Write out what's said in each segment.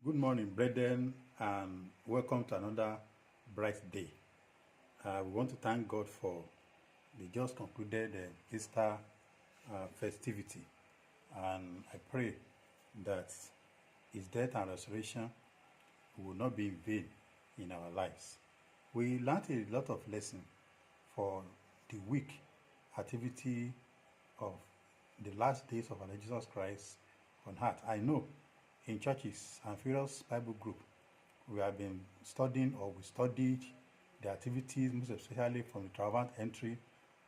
Good morning, brethren, and welcome to another bright day. We want to thank God for the just concluded Easter festivity, and I pray that His death and resurrection will not be in vain in our lives. We learned a lot of lessons for the week activity of the last days of our Lord Jesus Christ on earth. I know in churches and various Bible group, we have been studying or we studied the activities, most especially from the triumphant entry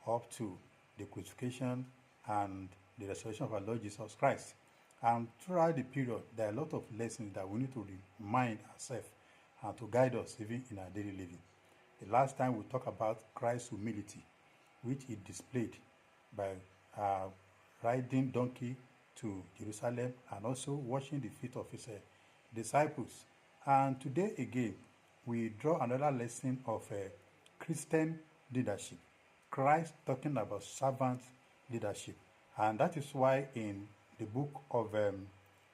up to the crucifixion and the resurrection of our Lord Jesus Christ. And throughout the period, there are a lot of lessons that we need to remind ourselves and to guide us even in our daily living. The last time we talked about Christ's humility, which he displayed by riding donkey to Jerusalem and also washing the feet of his disciples. And today again, we draw another lesson of Christian leadership. Christ talking about servant leadership. And that is why in the book of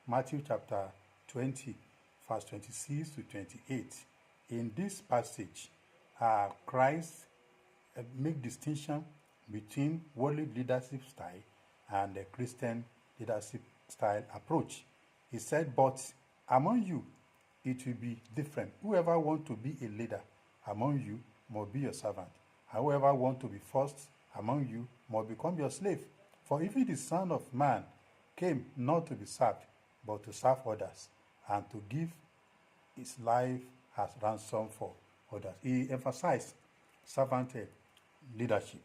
Matthew chapter 20, verse 26 to 28, in this passage, Christ make distinction between worldly leadership style and the Christian leadership style approach. He said, but among you, it will be different. Whoever wants to be a leader among you must be your servant. And whoever wants to be first among you must become your slave. For even the Son of Man came not to be served, but to serve others, and to give his life as ransom for others. He emphasized servant leadership.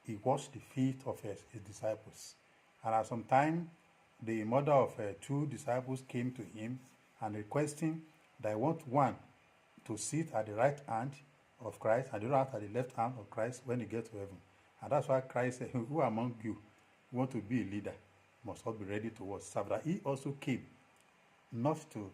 He washed the feet of his disciples. And at some time, the mother of two disciples came to him and requesting that I want one to sit at the right hand of Christ and the other at the left hand of Christ when he gets to heaven. And that's why Christ said, who among you want to be a leader must all be ready to serve. That he also came not to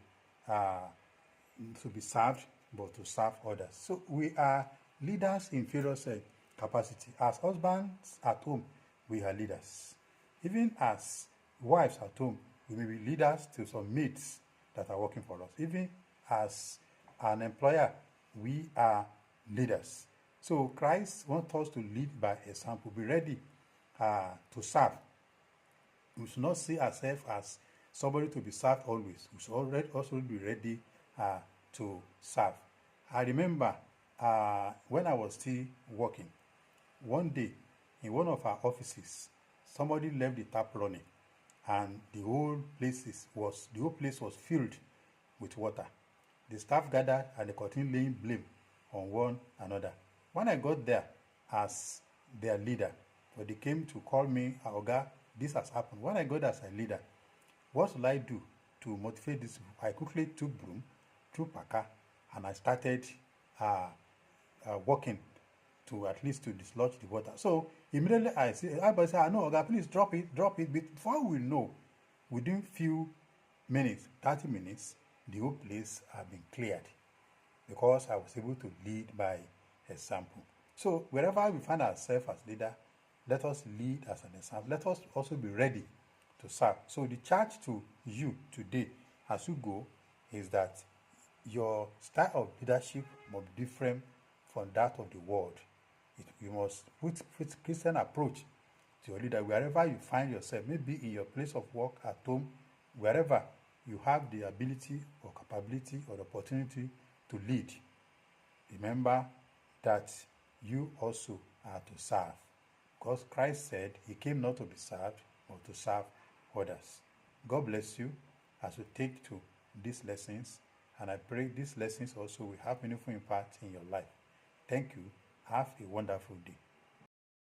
be served, but to serve others. So we are leaders in various capacity. As husbands at home, we are leaders. Even as wives at home, we may be leaders to some mates that are working for us. Even as an employer, we are leaders. So Christ wants us to lead by example, be ready to serve. We should not see ourselves as somebody to be served always. We should also be ready to serve. I remember when I was still working, one day in one of our offices, somebody left the tap running, and the whole place was filled with water. The staff gathered and they continued laying blame on one another. When I got there as their leader, so they came to call me, Oga, this has happened. When I got as a leader, what should I do to motivate this? I quickly took broom, threw paka, and I started working to at least to dislodge the water. So immediately everybody said, no, Oga, please drop it. But before we know, within few minutes, 30 minutes, the whole place had been cleared because I was able to lead by example. So wherever we find ourselves as leader, let us lead as an example. Let us also be ready to serve. So the charge to you today as you go is that your style of leadership must be different from that of the world. You must put Christian approach to your leader wherever you find yourself, maybe in your place of work, at home, wherever you have the ability or capability or the opportunity to lead. Remember that you also are to serve. Because Christ said he came not to be served, but to serve others. God bless you as you take to these lessons, and I pray these lessons also will have meaningful impact in your life. Thank you. Have a wonderful day.